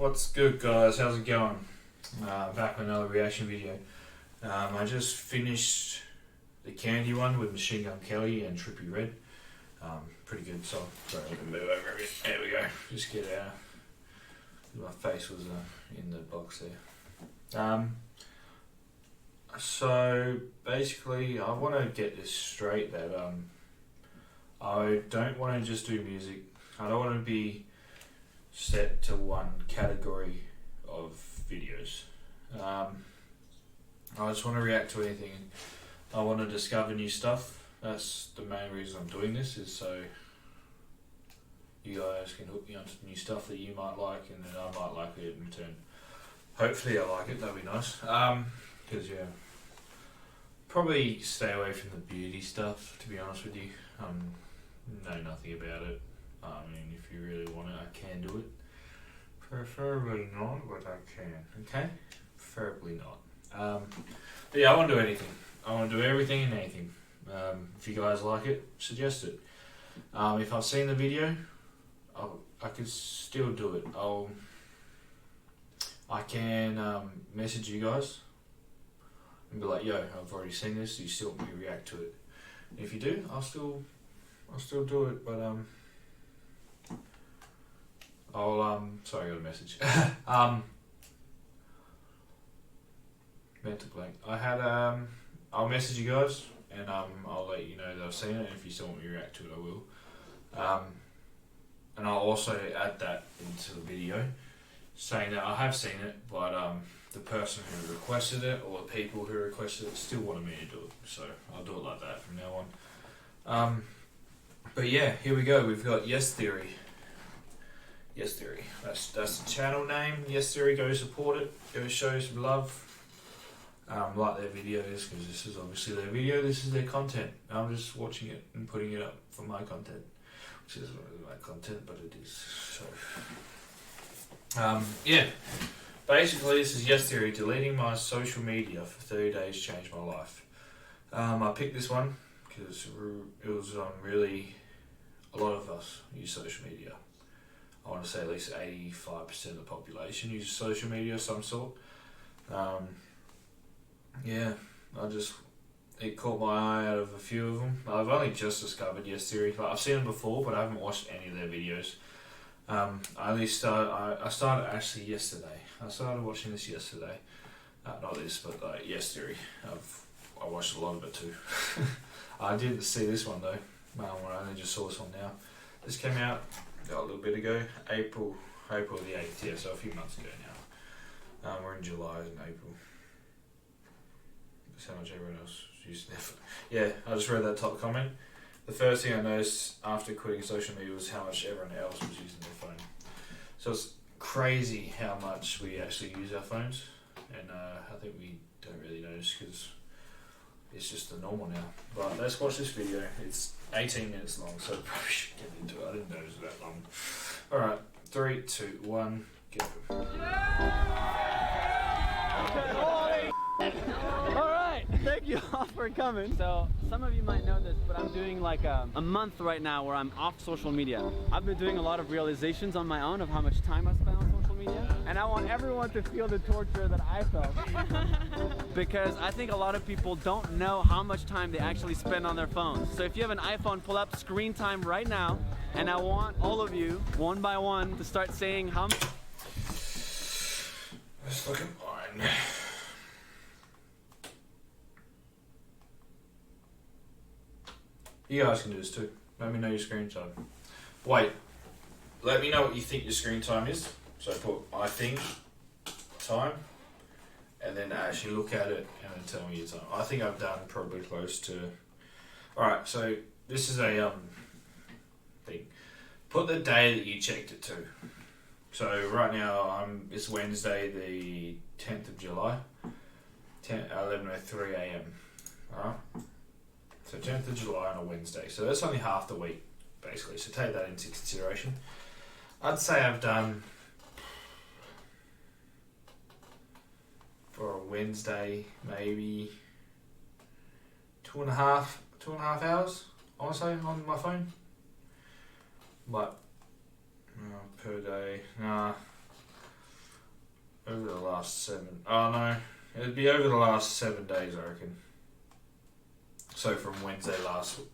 What's good, guys? How's it going? Back with another reaction video. I just finished the Candy one with Machine Gun Kelly and Trippie Redd. Pretty good song. Sorry, I can move over a bit. There we go. Just get out. My face was in the box there. So basically, I want to get this straight that I don't want to just do music. I don't want to be set to one category of videos. I just want to react to anything. I want to discover new stuff. That's the main reason I'm doing this, is so you guys can hook me onto new stuff that you might like, and then I might like it in return. Hopefully I like it, that'd be nice. Because yeah, probably stay away from the beauty stuff, to be honest with you. Know nothing about it. I mean, if you really want it, I can do it. Preferably not, but I can. Okay? Preferably not. But yeah, I want to do anything. I want to do everything and anything. If you guys like it, suggest it. If I've seen the video, I could still do it. I can message you guys and be like, yo, I've already seen this. Do you still want me to react to it? And if you do, I'll still do it. But sorry, I got a message. Meant to blank. I'll message you guys and I'll let you know that I've seen it, and if you still want me to react to it, I will. And I'll also add that into the video, saying that I have seen it, but the person who requested it, or the people who requested it, still wanted me to do it, so I'll do it like that from now on. But yeah, here we go. We've got Yes Theory. Yes Theory. That's the channel name. Yes Theory. Go support it. Go show some love. Like their videos, because this is obviously their video. This is their content. I'm just watching it and putting it up for my content, which isn't really my content, but it is. So yeah. Basically, this is Yes Theory. Deleting my social media for 30 days changed my life. I picked this one because it was really, a lot of us use social media. I want to say at least 85% of the population uses social media of some sort. Yeah, it caught my eye out of a few of them. I've only just discovered Yes Theory. I've seen them before, but I haven't watched any of their videos. I started actually yesterday. I started watching this yesterday. Not this, but Yes Theory. I watched a lot of it too. I didn't see this one though. I only just saw this one now. This came out a little bit ago, April the 8th, yeah, so a few months ago now. We're in July and April. That's how much everyone else is using their phone. Yeah, I just read that top comment. The first thing I noticed after quitting social media was how much everyone else was using their phone. So it's crazy how much we actually use our phones, and I think we don't really notice because it's just the normal now. But let's watch this video. It's 18 minutes long, so I probably should get into it. I didn't know it was that long. Alright, 3, 2, 1, go. Alright, thank you all for coming. So, some of you might know this, but I'm doing like a month right now where I'm off social media. I've been doing a lot of realizations on my own of how much time I spend on social media, and I want everyone to feel the torture that I felt. Because I think a lot of people don't know how much time they actually spend on their phones. So if you have an iPhone, pull up screen time right now, and I want all of you, one by one, to start saying how much. Let's look at mine. You guys can do this too. Let me know your screen time. Wait, let me know what you think your screen time is. So put I think time, and then actually look at it and then tell me your time. I think I've done probably close to. Alright, so this is a thing. Put the day that you checked it to. So right now it's Wednesday the 10th of July, 11:03 AM. Alright? So 10th of July on a Wednesday. So that's only half the week, basically. So take that into consideration. I'd say I've done, for a Wednesday, maybe two and a half hours, honestly, on my phone. But per day, nah. last 7. Oh no, it'd be over the last 7 days, I reckon. So from Wednesday last week.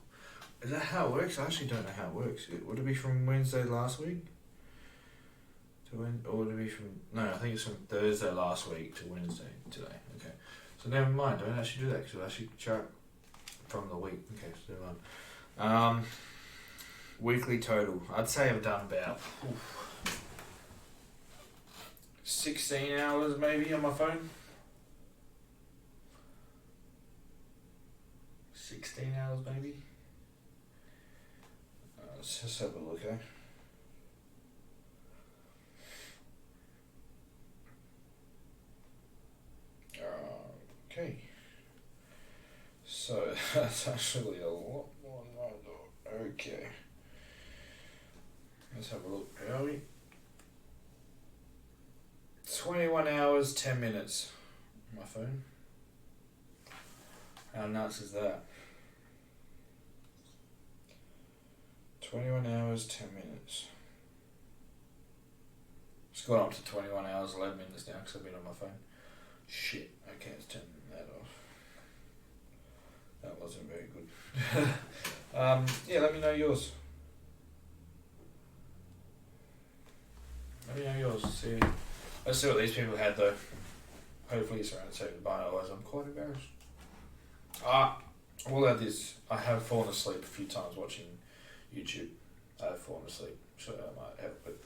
Is that how it works? I actually don't know how it works. Would it be from Wednesday last week? Or would it be from... No, I think it's from Thursday last week to Wednesday today. Okay. So never mind, don't actually do that because it'll actually chart from the week. Okay, so never mind. Weekly total. I'd say I've done about 16 hours maybe on my phone. 16 hours maybe. Let's just have a look, eh? Okay. So that's actually a lot more than I thought. Okay. Let's have a look, shall we? 21 hours, 10 minutes on my phone. How nuts is that? 21 hours, 10 minutes. It's gone up to 21 hours, 11 minutes now because I've been on my phone. Shit, okay, let's turn that off. That wasn't very good. Yeah, let me know yours. Let me know yours. See, let's see what these people had though. Hopefully it's around the same, but otherwise I'm quite embarrassed. I will add this. I have fallen asleep a few times watching YouTube. I have fallen asleep, so that might help, but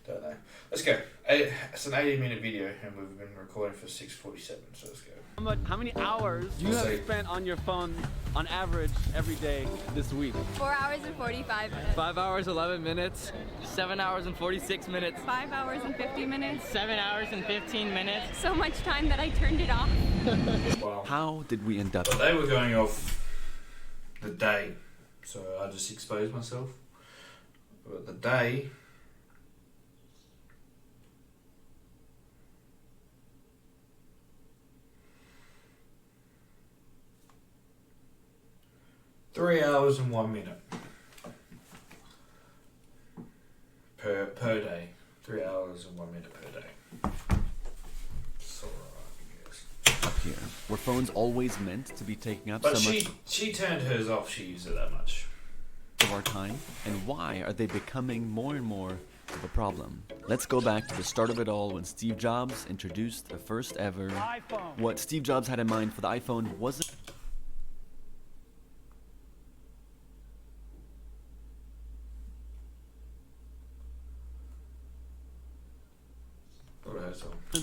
don't know. Let's go. It's an 80-minute video, and we've been recording for 6:47, so let's go. How many hours you have spent on your phone on average every day this week? 4 hours and 45 minutes. 5 hours, 11 minutes. 7 hours and 46 minutes. 5 hours and 50 minutes. 7 hours and 15 minutes. So much time that I turned it off. Wow. How did we end up? But they were going off the day, so I just exposed myself. But the day... Three hours and 1 minute per day. 3 hours and 1 minute per day. It's alright, I guess. Up here, were phones always meant to be taking up But so much she turned hers off. She used it that much. of our time? And why are they becoming more and more of a problem? Let's go back to the start of it all when Steve Jobs introduced the first ever iPhone. What Steve Jobs had in mind for the iPhone wasn't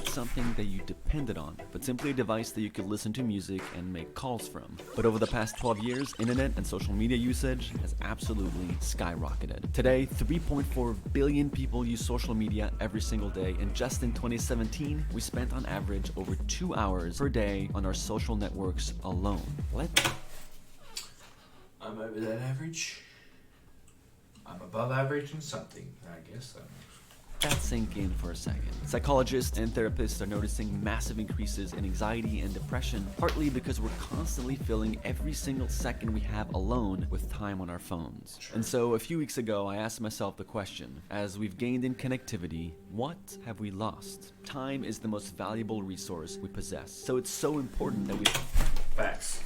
something that you depended on, but simply a device that you could listen to music and make calls from. But over the past 12 years, internet and social media usage has absolutely skyrocketed. Today, 3.4 billion people use social media every single day, and just in 2017, we spent on average over 2 hours per day on our social networks alone. I'm over that average. I'm above average in something, I guess. That sink in for a second. Psychologists and therapists are noticing massive increases in anxiety and depression, partly because we're constantly filling every single second we have alone with time on our phones. Sure. And so a few weeks ago, I asked myself the question, as we've gained in connectivity, what have we lost? Time is the most valuable resource we possess, so it's so important that we... Facts.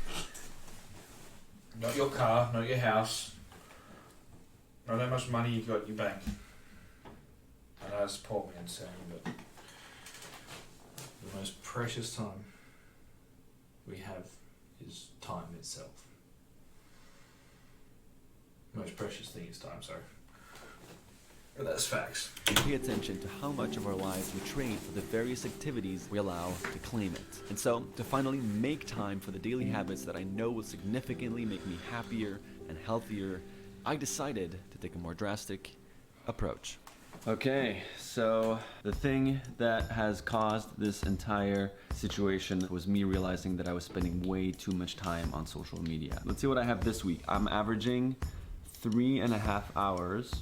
Not your car, not your house, not how much money you've got in your bank. I know it's poor man saying, but the most precious time we have is time itself. Most precious thing is time, sorry. But that's facts. Pay attention to how much of our lives we trade for the various activities we allow to claim it. And so, to finally make time for the daily habits that I know will significantly make me happier and healthier, I decided to take a more drastic approach. Okay, so the thing that has caused this entire situation was me realizing that I was spending way too much time on social media. Let's see what I have this week. I'm averaging 3.5 hours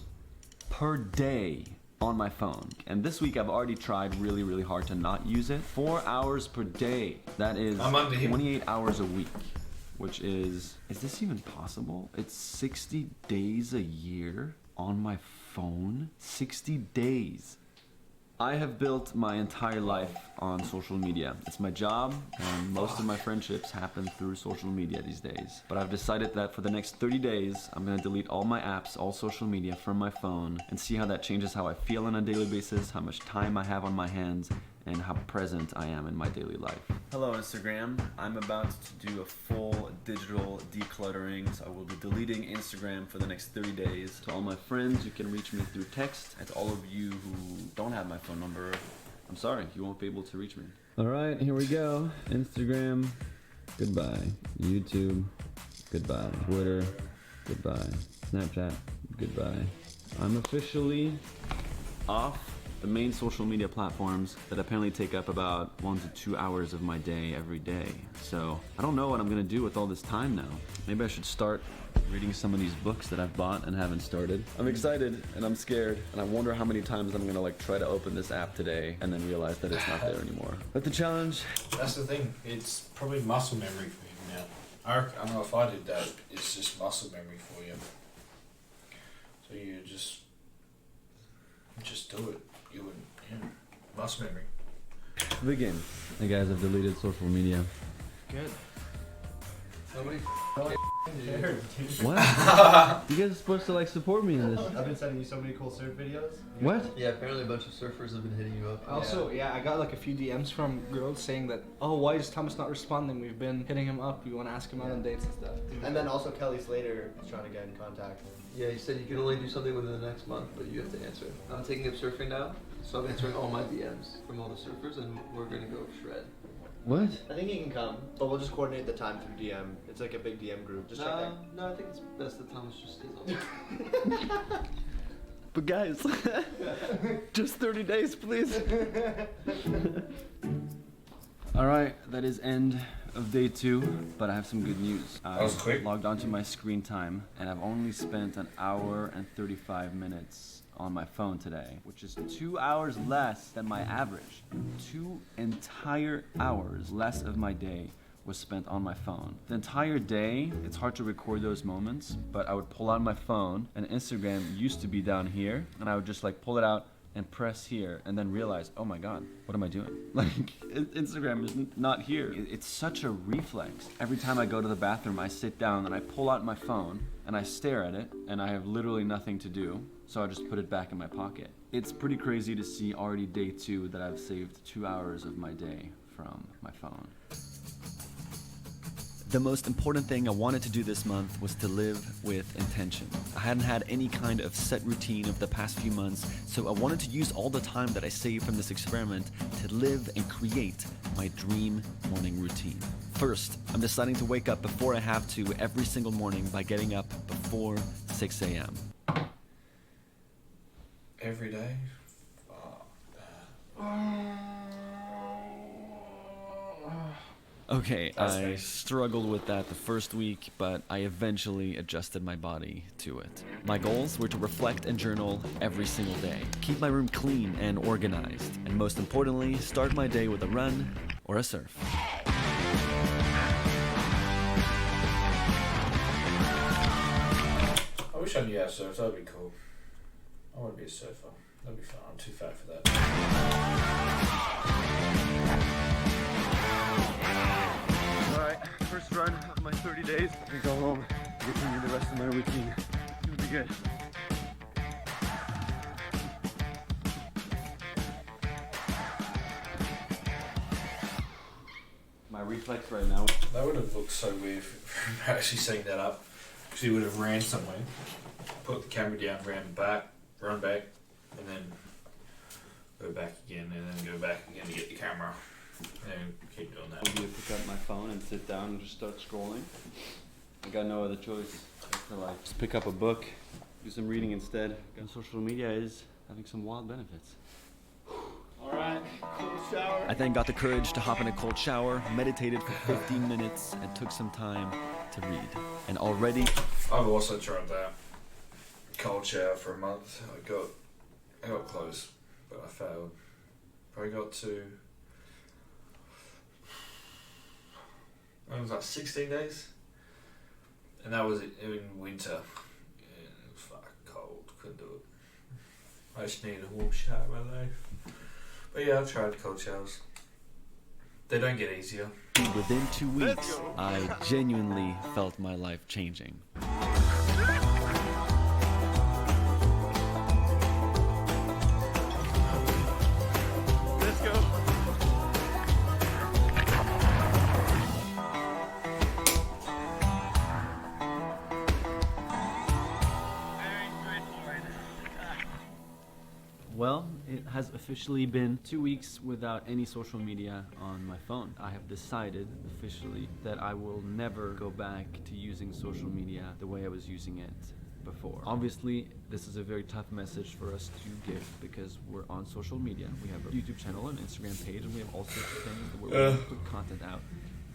per day on my phone. And this week I've already tried really hard to not use it. 4 hours per day. That is 28 hours a week, which is this even possible? It's 60 days a year on my phone. 60 days. I have built my entire life on social media. It's my job, and most of my friendships happen through social media these days. But I've decided that for the next 30 days, I'm gonna delete all my apps, all social media from my phone, and see how that changes how I feel on a daily basis, how much time I have on my hands, and how present I am in my daily life. Hello Instagram, I'm about to do a full digital decluttering, so I will be deleting Instagram for the next 30 days. To all my friends, you can reach me through text, and to all of you who don't have my phone number, I'm sorry, you won't be able to reach me. Alright, here we go. Instagram, goodbye. YouTube, goodbye. Twitter, goodbye. Snapchat, goodbye. I'm officially off the main social media platforms that apparently take up about 1 to 2 hours of my day every day. So I don't know what I'm gonna do with all this time now. Maybe I should start reading some of these books that I've bought and haven't started. I'm excited and I'm scared, and I wonder how many times I'm gonna try to open this app today and then realize that it's not there anymore. But the challenge. That's the thing. It's probably muscle memory for you now. I don't know if I did that. It's just muscle memory for you. So you just do it. You wouldn't, yeah. Muscle memory. Begin. Hey guys, I've deleted social media. Good. Nobody cared. What? You guys are supposed to support me in this. I've been sending you so many cool surf videos. What? Yeah, apparently a bunch of surfers have been hitting you up. Also, yeah, I got a few DMs from girls saying that, oh, why is Thomas not responding? We've been hitting him up. We want to ask him out on dates and stuff. And then also Kelly Slater is trying to get in contact. Yeah, you said you could only do something within the next month, but you have to answer. I'm taking up surfing now, so I'm answering all my DMs from all the surfers, and we're gonna go shred. What? I think he can come, but we'll just coordinate the time through DM. It's like a big DM group. Just check that. No, I think it's best that Thomas just stays on. But guys, just 30 days, please. Alright, that is end of day 2, but I have some good news. That was quick. Logged onto my screen time, and I've only spent 1 hour and 35 minutes on my phone today, which is 2 hours less than my average. 2 entire hours less of my day was spent on my phone. The entire day, it's hard to record those moments, but I would pull out my phone, and Instagram used to be down here, and I would just pull it out and press here, and then realize, oh my god, what am I doing? Instagram is not here. It's such a reflex. Every time I go to the bathroom, I sit down and I pull out my phone, and I stare at it, and I have literally nothing to do, so I just put it back in my pocket. It's pretty crazy to see already day 2 that I've saved 2 hours of my day from my phone. The most important thing I wanted to do this month was to live with intention. I hadn't had any kind of set routine of the past few months, so I wanted to use all the time that I saved from this experiment to live and create my dream morning routine. First, I'm deciding to wake up before I have to every single morning by getting up before 6 a.m. Every day? Okay, That's I nice. struggled with that the first week, but I eventually adjusted my body to it. My goals were to reflect and journal every single day, keep my room clean and organized, and most importantly, start my day with a run or a surf. I wish I knew how to surf. That'd be cool. I want to be a surfer. That'd be fun. I'm too fat for that. Alright, first run of my 30 days. I can go home, continue the rest of my routine. It'll be good. My reflex right now. That would have looked so weird for actually setting that up. Because he would have ran somewhere, put the camera down, run back, and then go back again, and then go back again to get the camera. And then keep doing that. Maybe pick up my phone and sit down and just start scrolling. I got no other choice. I have to just pick up a book, do some reading instead. And social media is having some wild benefits. Alright, cold shower. I then got the courage to hop in a cold shower, meditated for 15 minutes, and took some time to read. And already... I've also tried that. Cold shower for a month. I got close, but I failed. Probably got to... It was 16 days. And that was in winter. And it was fucking cold. Couldn't do it. I just needed a warm shower in my life. But yeah, I've tried cold showers. They don't get easier. Within 2 weeks, I genuinely felt my life changing. Let's go. Well, it has officially been 2 weeks without any social media on my phone. I have decided officially that I will never go back to using social media the way I was using it before. Obviously, this is a very tough message for us to give because we're on social media. We have a YouTube channel and Instagram page, and we have all sorts of things where we put content out.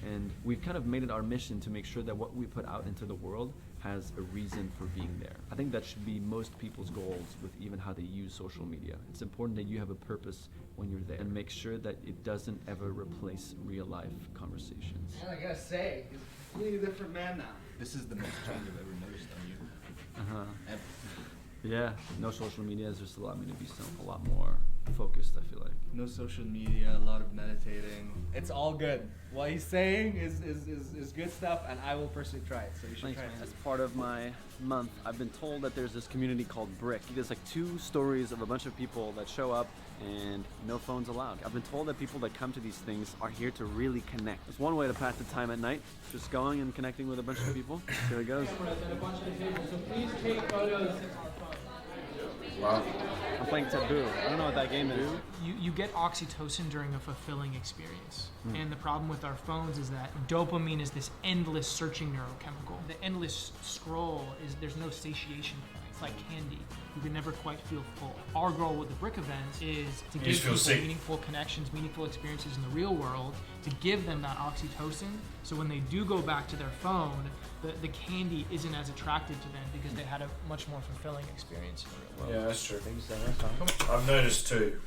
And we've kind of made it our mission to make sure that what we put out into the world has a reason for being there. I think that should be most people's goals with even how they use social media. It's important that you have a purpose when you're there and make sure that it doesn't ever replace real life conversations. Man, I gotta say, he's a completely different man now. This is the most change I've ever noticed on you. Ever. Yeah, no social media has just allowed me to be a lot more focused, I feel like. No social media, a lot of meditating. It's all good. What he's saying is good stuff, and I will personally try it. So you should Thanks, try man. it. As part of my month, I've been told that there's this community called Brick. There's like 2 stories of a bunch of people that show up and no phones allowed. I've been told that people that come to these things are here to really connect. It's one way to pass the time at night, just going and connecting with a bunch of people. Here it goes. Wow. I'm playing Taboo. I don't know what that game is. You get oxytocin during a fulfilling experience. And the problem with our phones is that dopamine is this endless searching neurochemical. The endless scroll is there's no satiation point. It's like candy. You can never quite feel full. Our goal with the Brick events is to give just feel people sick. meaningful connections, meaningful experiences in the real world, to give them that oxytocin, so when they do go back to their phone, the candy isn't as attractive to them because they had a much more fulfilling experience in the real world. Yeah, that's true. I've noticed too,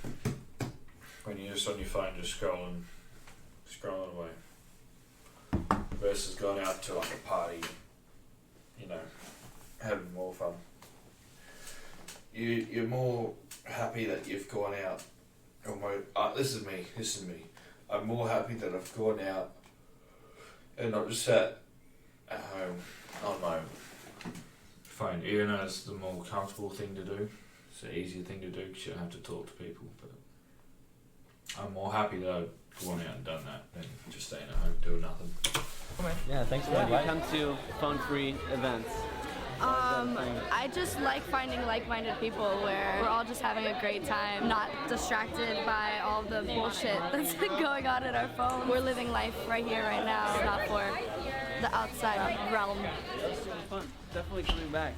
when you're just on your phone just scrolling away, versus going out to like a party, you know, having more fun. You're more happy that you've gone out. This is me. I'm more happy that I've gone out and not just sat at home on my phone. Even though it's the more comfortable thing to do, it's the easier thing to do because you don't have to talk to people. But I'm more happy that I've gone out and done that than just staying at home doing nothing. Yeah, thanks for inviting me. Come to phone-free events. I just like finding like-minded people where we're all just having a great time, not distracted by all the bullshit that's going on in our phone. We're living life right here, right now, not for the outside realm. Fun. Definitely coming back.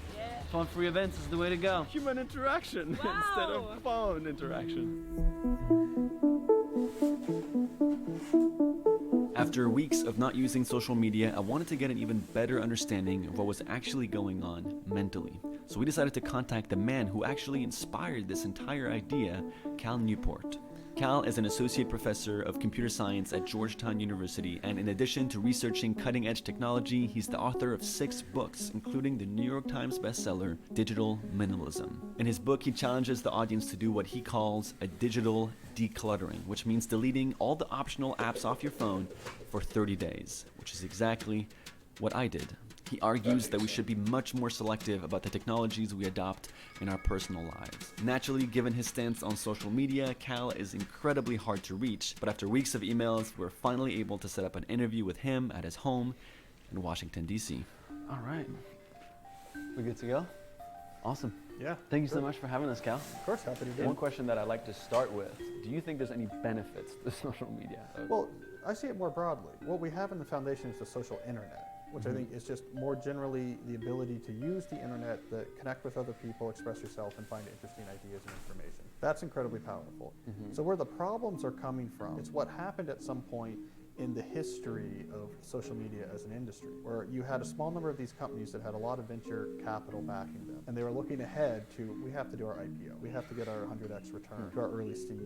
Phone-free events is the way to go. Human interaction instead of phone interaction. After weeks of not using social media, I wanted to get an even better understanding of what was actually going on mentally. So we decided to contact the man who actually inspired this entire idea, Cal Newport. Cal is an associate professor of computer science at Georgetown University, and in addition to researching cutting-edge technology, he's the author of 6 books, including the New York Times bestseller, Digital Minimalism. In his book, he challenges the audience to do what he calls a digital decluttering, which means deleting all the optional apps off your phone for 30 days, which is exactly what I did. He argues that we should be much more selective about the technologies we adopt in our personal lives. Naturally, given his stance on social media, Cal is incredibly hard to reach, but after weeks of emails, we're finally able to set up an interview with him at his home in Washington, D.C. All right. We good to go? Awesome. Yeah. Thank you so much for having us, Cal. Of course, happy to do One it. question that I'd like to start with, do you think there's any benefits to social media? Well, I see it more broadly. What we have in the foundation is the social internet, which I think is just more generally the ability to use the internet to connect with other people, express yourself, and find interesting ideas and information. That's incredibly powerful. So where the problems are coming from, it's what happened at some point in the history of social media as an industry, where you had a small number of these companies that had a lot of venture capital backing them, and they were looking ahead to, we have to do our IPO, we have to get our 100x return to our early stage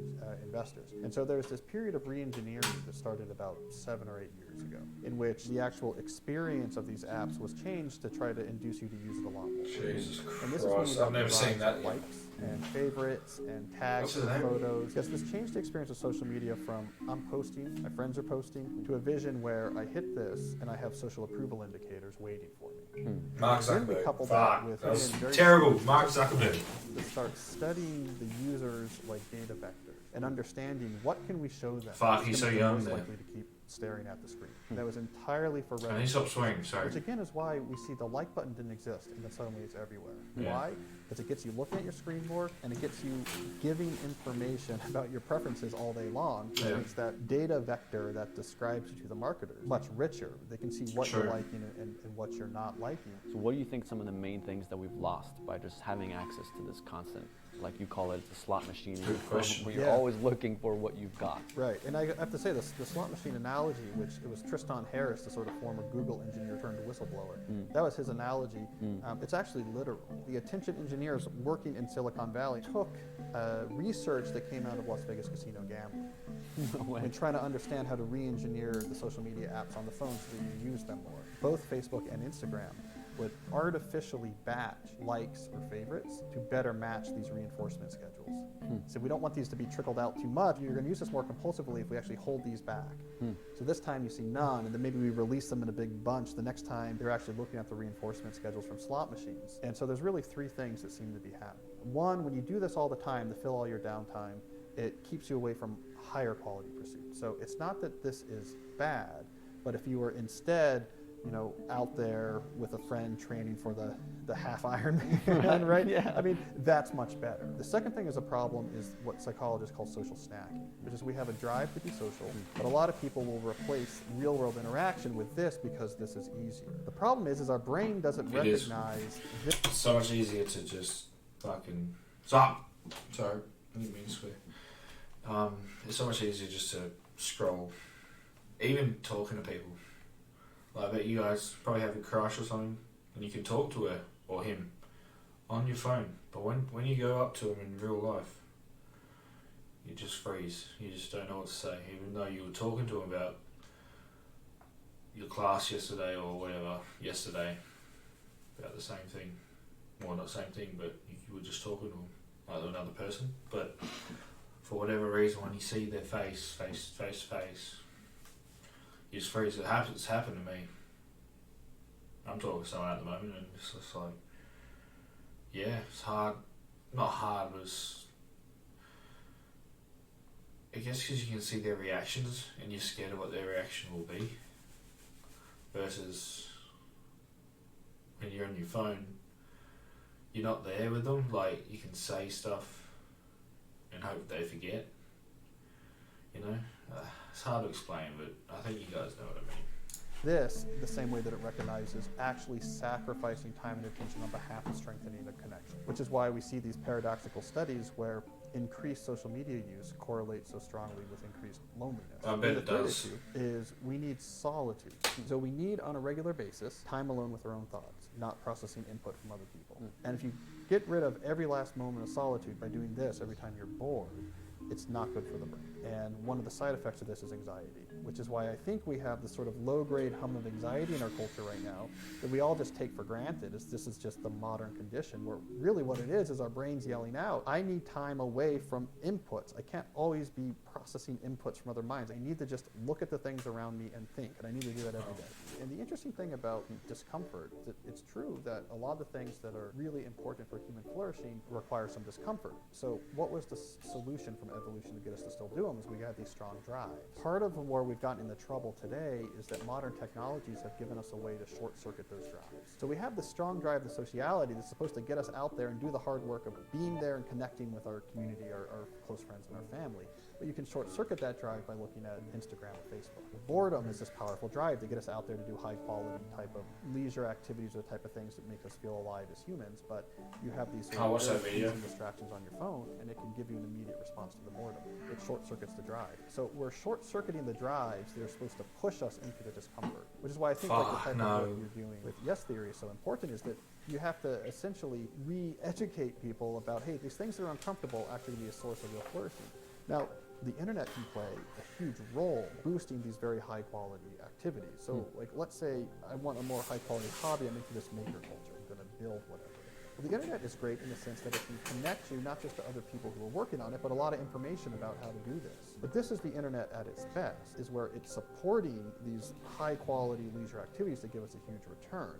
investors. And so there's this period of re-engineering that started about 7 or 8 years ago, in which the actual experience of these apps was changed to try to induce you to use it a lot more. Jesus And this is when you Christ, got I've never the seen rise that of yet. likes and favorites and tags What's and the name? photos. Because this changed the experience of social media from I'm posting, my friends are posting, to a vision where I hit this and I have social approval indicators waiting for me. Mark Then we Zuckerberg. couple Fuck, that with that was again, very terrible. Mark Zuckerberg. to start studying the users like data vectors and understanding what can we show them. Fuck, that's he's gonna so be young most there. likely to keep staring at the screen. That was entirely for And he revenue. stopped swinging, sorry. Which again is why we see the like button didn't exist and then suddenly it's everywhere. Yeah. Why? Because it gets you looking at your screen more and it gets you giving information about your preferences all day long. Which Yeah. makes that data vector that describes you to the marketers much richer. They can see what Sure. you're liking and what you're not liking. So what do you think some of the main things that we've lost by just having access to this constant, like you call it, the slot machine, in your phone, question. where you're Yeah. always looking for what you've got? Right, and I have to say this, the slot machine analogy, which it was Tristan Harris, the sort of former Google engineer turned whistleblower, that was his analogy. It's actually literal. The attention engineers working in Silicon Valley took research that came out of Las Vegas casino gambling No way. and trying to understand how to re-engineer the social media apps on the phone so that you use them more. Both Facebook and Instagram would artificially batch likes or favorites to better match these reinforcement schedules. So we don't want these to be trickled out too much. You're going to use this more compulsively if we actually hold these back. So this time you see none, and then maybe we release them in a big bunch. The next time they're actually looking at the reinforcement schedules from slot machines. And so there's really three things that seem to be happening. One, when you do this all the time to fill all your downtime, it keeps you away from higher quality pursuits. So it's not that this is bad, but if you were instead out there with a friend training for the half Ironman, right? Yeah. I mean, that's much better. The second thing is a problem is what psychologists call social snacking, which is we have a drive to be social, but a lot of people will replace real world interaction with this because this is easier. The problem is our brain doesn't It is. recognize this. It's so much easier to just fucking stop. Sorry, I didn't mean to swear. It's so much easier just to scroll, even talking to people. Like, I bet you guys probably have a crush or something, and you can talk to her or him on your phone. But when you go up to them in real life, you just freeze. You just don't know what to say, even though you were talking to them about your class yesterday or whatever yesterday, about the same thing. Well, not the same thing, but you were just talking to them like another person. But for whatever reason, when you see their face to face, you just freeze. It's happened to me. I'm talking to someone at the moment, and it's just like, yeah, it's hard. Not hard, but I guess because you can see their reactions, and you're scared of what their reaction will be. Versus when you're on your phone, you're not there with them. Like, you can say stuff and hope they forget. It's hard to explain, but I think you guys know what I mean. This, the same way that it recognizes actually sacrificing time and attention on behalf of strengthening the connection, which is why we see these paradoxical studies where increased social media use correlates so strongly with increased loneliness. I bet And the it third does. issue is we need solitude. So we need, on a regular basis, time alone with our own thoughts, not processing input from other people. And if you get rid of every last moment of solitude by doing this every time you're bored, it's not good for the brain. And one of the side effects of this is anxiety, which is why I think we have this sort of low-grade hum of anxiety in our culture right now that we all just take for granted. This is just the modern condition, where really what it is our brains yelling out, I need time away from inputs. I can't always be processing inputs from other minds. I need to just look at the things around me and think, and I need to do that every day. And the interesting thing about discomfort is that it's true that a lot of the things that are really important for human flourishing require some discomfort. So what was the solution from evolution to get us to still do them is we had these strong drives. Part of where we've gotten into trouble today is that modern technologies have given us a way to short circuit those drives. So we have this strong drive, the sociality, that's supposed to get us out there and do the hard work of being there and connecting with our community, our close friends and our family. But you can short circuit that drive by looking at Instagram or Facebook. Boredom is this powerful drive to get us out there to do high quality type of leisure activities or the type of things that make us feel alive as humans. But you have these I watched that very video. pleasing distractions on your phone, and it can give you an immediate response to the boredom. It short circuits the drive. So we're short circuiting the drives that are supposed to push us into the discomfort, which is why I think like the type of work you're doing with yes theory is so important, is that you have to essentially re-educate people about, hey, these things that are uncomfortable actually be a source of real flourishing. Now, the internet can play a huge role boosting these very high quality activities. So like, let's say I want a more high quality hobby, I'm into this maker culture, I'm gonna build whatever. Well, the internet is great in the sense that it can connect you not just to other people who are working on it, but a lot of information about how to do this. But this is the internet at its best, is where it's supporting these high-quality leisure activities that give us a huge return.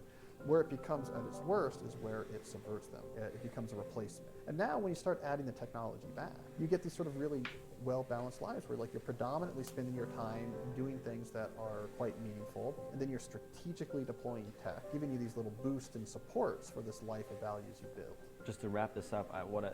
Where it becomes at its worst is where it subverts them. It becomes a replacement. And now when you start adding the technology back, you get these sort of really well-balanced lives where like you're predominantly spending your time doing things that are quite meaningful, and then you're strategically deploying tech, giving you these little boosts and supports for this life of values you build. Just to wrap this up,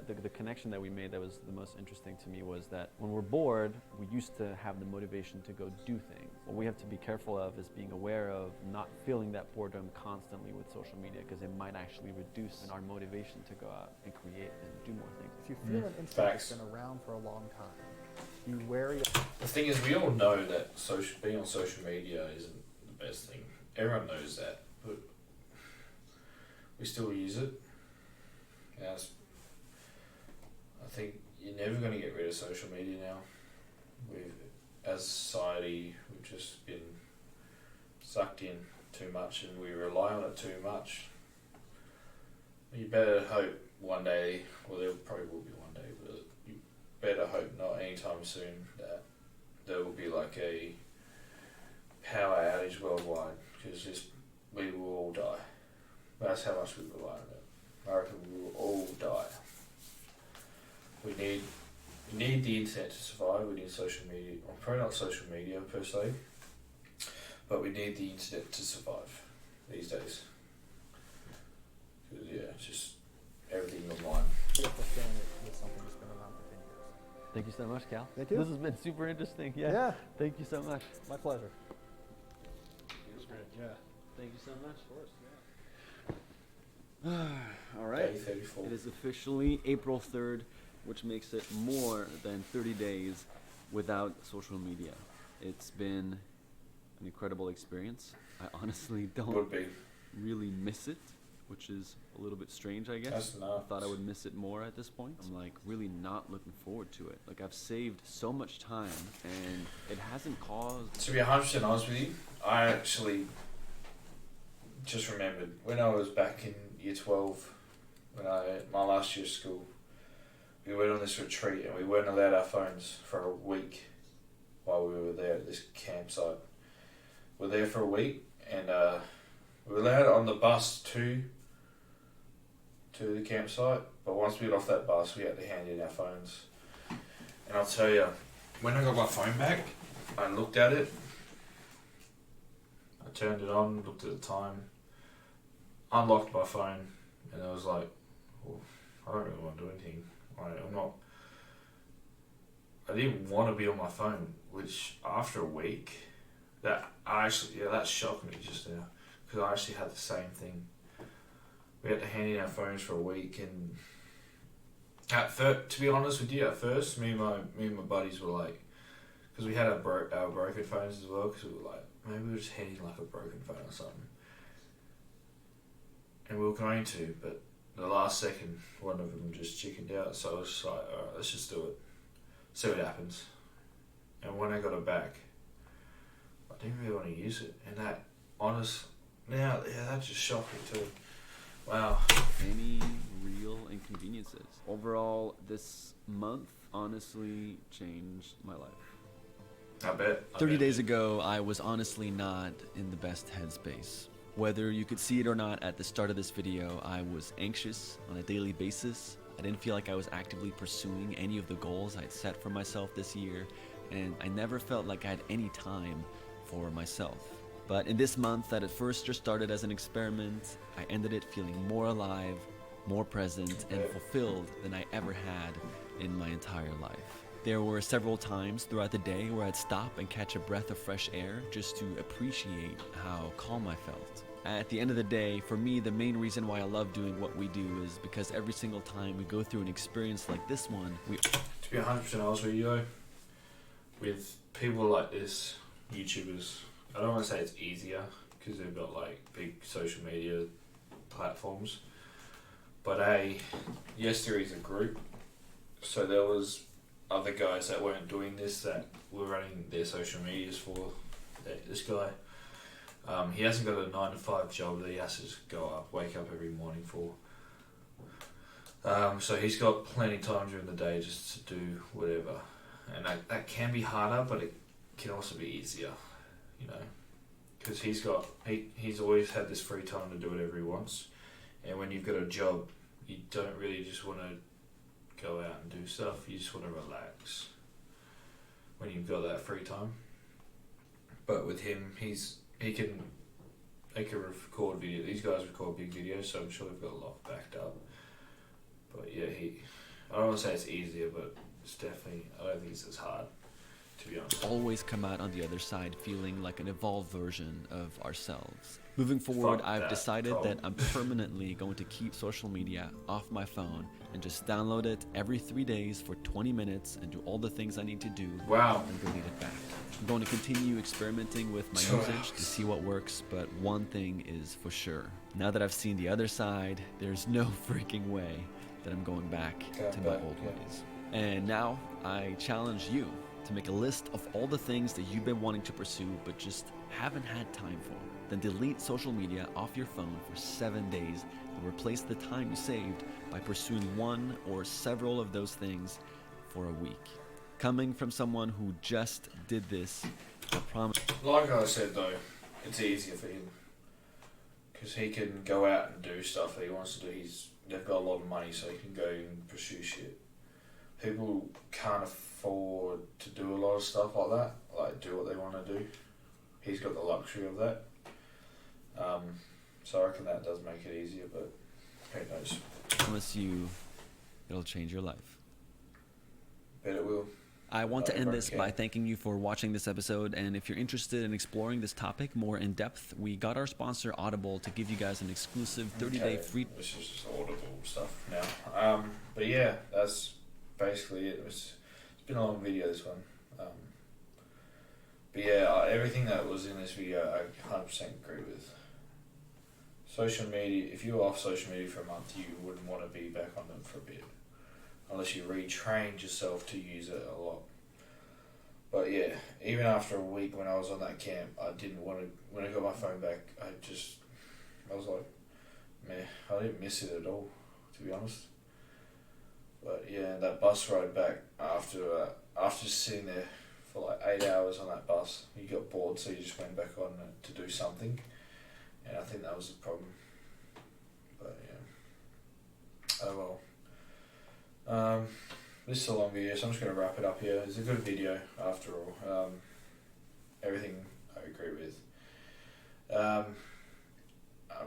the connection that we made that was the most interesting to me was that when we're bored, we used to have the motivation to go do things. What we have to be careful of is being aware of not feeling that boredom constantly with social media, because it might actually reduce our motivation to go out and create and do more things. If you feel an instinct that's been around for a long time, be wary. The thing is, we all know that being on social media isn't the best thing. Everyone knows that, but we still use it. Yes. I think you're never going to get rid of social media now. As a society, we've just been sucked in too much and we rely on it too much. You better hope one day, well there probably will be one day, but you better hope not anytime soon that there will be like a power outage worldwide, because we will all die. That's how much we rely on it. I reckon we will all die. We need the internet to survive. We need social media. Well, probably not social media per se, but we need the internet to survive these days. Because it's just everything online. Thank you so much, Cal. Thank you. This has been super interesting. Yeah. Thank you so much. My pleasure. It was great. Yeah. Thank you so much. Of course. All right. Day 34. It is officially April 3rd, which makes it more than 30 days without social media. It's been an incredible experience. I honestly don't really miss it, which is a little bit strange, I guess. That's nuts. I thought I would miss it more at this point. I'm like really not looking forward to it. Like I've saved so much time and it hasn't caused... To be 100% honest with you, I actually just remembered when I was back in year 12, my last year of school, we went on this retreat and we weren't allowed our phones for a week while we were there at this campsite. We were there for a week and we were allowed on the bus to the campsite, but once we got off that bus we had to hand in our phones. And I'll tell you, when I got my phone back, I looked at it, I turned it on, looked at the time, unlocked my phone, and I was like, well, I don't really want to do anything. I didn't want to be on my phone, which after a week, that shocked me just now, because I actually had the same thing. We had to hand in our phones for a week, and to be honest with you, at first, me and my buddies were like, because we had our broken phones as well, because we were like, maybe we'll just hand in like a broken phone or something. And we were going to, but the last second, one of them just chickened out, so I was just like, alright, let's just do it. See what happens. And when I got it back, I didn't really want to use it. And that just shocked me too. Wow. Any real inconveniences. Overall, this month honestly changed my life. I bet. 30 days ago, I was honestly not in the best headspace. Whether you could see it or not, at the start of this video, I was anxious on a daily basis. I didn't feel like I was actively pursuing any of the goals I'd set for myself this year, and I never felt like I had any time for myself. But in this month that at first just started as an experiment, I ended it feeling more alive, more present, and fulfilled than I ever had in my entire life. There were several times throughout the day where I'd stop and catch a breath of fresh air just to appreciate how calm I felt. At the end of the day, for me, the main reason why I love doing what we do is because every single time we go through an experience like this one, To be 100% honest with you, with people like this, YouTubers, I don't want to say it's easier because they've got like big social media platforms, but yes, there is a group, so there was other guys that weren't doing this that were running their social medias for this guy. He hasn't got a 9 to 5 job that he has to just wake up every morning for. So he's got plenty of time during the day just to do whatever. And that can be harder, but it can also be easier, you know. Because he's always had this free time to do whatever he wants. And when you've got a job, you don't really just want to go out and do stuff. You just want to relax when you've got that free time. But with him, he can record video. These guys record big videos, so I'm sure they've got a lot backed up. But yeah, I don't want to say it's easier, but it's definitely, I don't think it's as hard, to be honest. Always come out on the other side feeling like an evolved version of ourselves. Moving forward, I've decided that I'm permanently going to keep social media off my phone and just download it every 3 days for 20 minutes and do all the things I need to do and delete it back. I'm going to continue experimenting with my usage to see what works, but one thing is for sure. Now that I've seen the other side, there's no freaking way that I'm going back to my old ways. And now I challenge you to make a list of all the things that you've been wanting to pursue but just haven't had time for. Then delete social media off your phone for 7 days and replace the time you saved by pursuing one or several of those things for a week. Coming from someone who just did this, I promise. Like I said though, it's easier for him because he can go out and do stuff that he wants to do. They've got a lot of money, so he can go and pursue shit. People can't afford to do a lot of stuff like that, like do what they want to do. He's got the luxury of that. So I reckon that does make it easier, but who knows. I promise you it'll change your life. Bet it will. I want to end this by thanking you for watching this episode, and if you're interested in exploring this topic more in depth, we got our sponsor Audible to give you guys an exclusive 30-day free... This is just Audible stuff now. But yeah, that's basically it. It's been a long video, this one. But yeah, everything that was in this video I 100% agree with. Social media, if you were off social media for a month, you wouldn't want to be back on them for a bit. Unless you retrained yourself to use it a lot. But yeah, even after a week when I was on that camp, I didn't want to, when I got my phone back, I was like, man, I didn't miss it at all, to be honest. But yeah, that bus ride back after just sitting there for like 8 hours on that bus, you got bored, so you just went back on it to do something. And I think that was the problem. But yeah. Oh well. This is a long video, so I'm just going to wrap it up here. It's a good video after all. Everything I agree with. I'm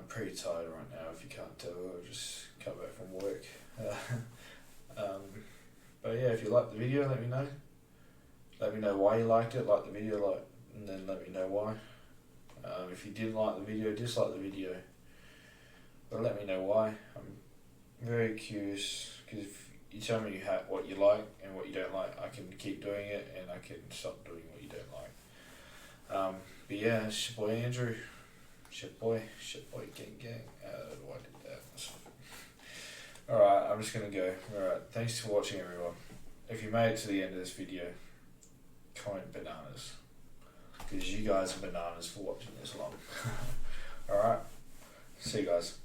pretty tired right now, if you can't tell. I just come back from work. But yeah, if you liked the video, let me know. Let me know why you liked it, like the video, and then let me know why. If you didn't like the video, dislike the video. But let me know why. I'm very curious, because if you tell me what you like and what you don't like, I can keep doing it and I can stop doing what you don't like. But yeah, it's your boy Andrew. Shit boy, gang. Why did that? Alright, I'm just gonna go. Alright, thanks for watching everyone. If you made it to the end of this video, comment bananas. Because you guys are bananas for watching this long. Alright, see you guys.